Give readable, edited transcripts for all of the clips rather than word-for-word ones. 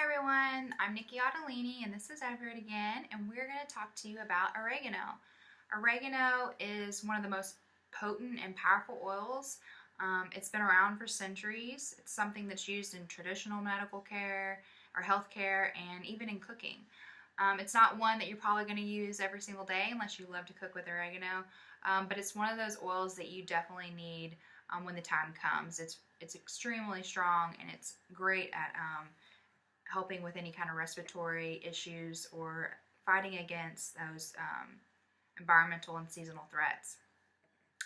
Hi everyone, I'm Nikki Ottolini and this is Everett again, and we're going to talk to you about oregano. Oregano is one of the most potent and powerful oils. It's been around for centuries. It's something that's used in traditional medical care or health care and even in cooking. It's not one that you're probably going to use every single day unless you love to cook with oregano, but it's one of those oils that you definitely need when the time comes. It's extremely strong and it's great at helping with any kind of respiratory issues or fighting against those environmental and seasonal threats.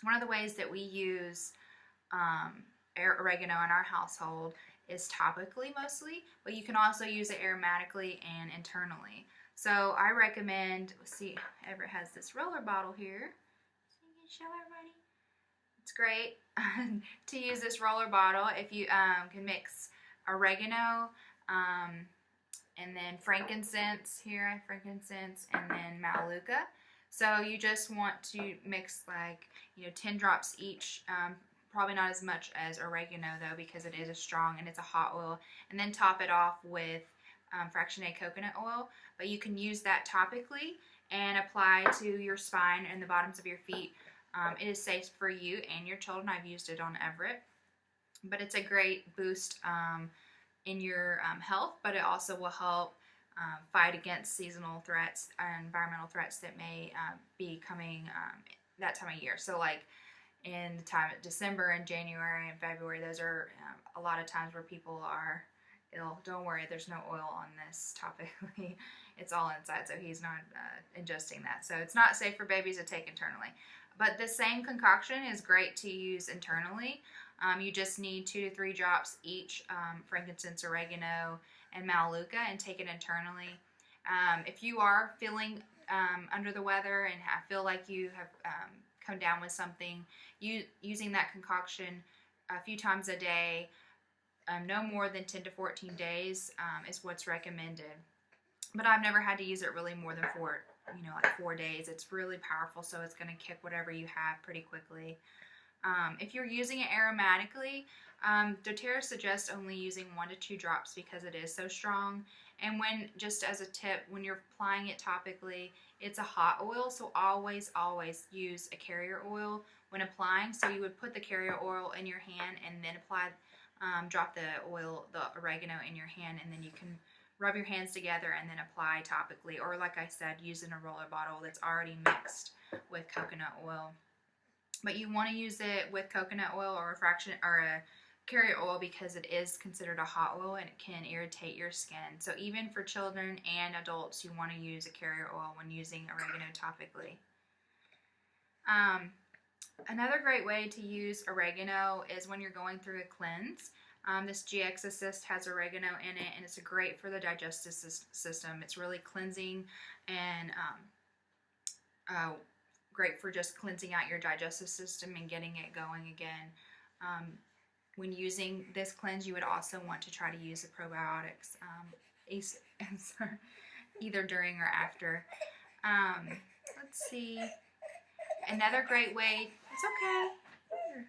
One of the ways that we use oregano in our household is topically mostly, but you can also use it aromatically and internally. So I recommend, let's see, Everett has this roller bottle here. So you can show everybody. It's great to use this roller bottle if you can mix oregano, and then frankincense. Here I have frankincense, and then Melaleuca. So you just want to mix 10 drops each, probably not as much as oregano though, because it is a strong and it's a hot oil, and then top it off with fractionated coconut oil. But you can use that topically and apply to your spine and the bottoms of your feet. It is safe for you and your children. I've used it on Everett, but it's a great boost in your health, but it also will help fight against seasonal threats and environmental threats that may be coming that time of year. So like in the time of December and January and February, those are a lot of times where people are ill. Don't worry, there's no oil on this topically. It's all inside, so he's not ingesting that. So it's not safe for babies to take internally. But the same concoction is great to use internally. You just need 2 to 3 drops each, frankincense, oregano, and Melaleuca, and take it internally. If you are feeling under the weather and feel like you have come down with something, using that concoction a few times a day, no more than 10 to 14 days is what's recommended. But I've never had to use it really more than 4 days. It's really powerful, so it's going to kick whatever you have pretty quickly. If you're using it aromatically, doTERRA suggests only using 1 to 2 drops because it is so strong. And just as a tip, when you're applying it topically, it's a hot oil, so always use a carrier oil when applying. So you would put the carrier oil in your hand and then drop the oregano in your hand, and then you can rub your hands together and then apply topically, or like I said, using a roller bottle that's already mixed with coconut oil. But you want to use it with coconut oil or a carrier oil because it is considered a hot oil and it can irritate your skin. So even for children and adults, you want to use a carrier oil when using oregano topically. Another great way to use oregano is when you're going through a cleanse. This GX Assist has oregano in it, and it's great for the digestive system. It's really cleansing and great for just cleansing out your digestive system and getting it going again. When using this cleanse, you would also want to try to use the probiotics either during or after. Let's see. Another great way, it's okay.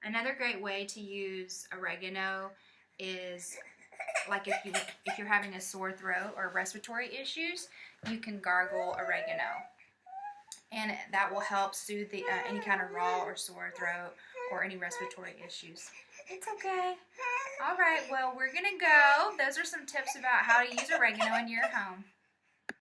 Another great way to use oregano is like if you're having a sore throat or respiratory issues, you can gargle oregano, and that will help soothe any kind of raw or sore throat or any respiratory issues. It's okay. All right, well, we're gonna go. Those are some tips about how to use oregano in your home.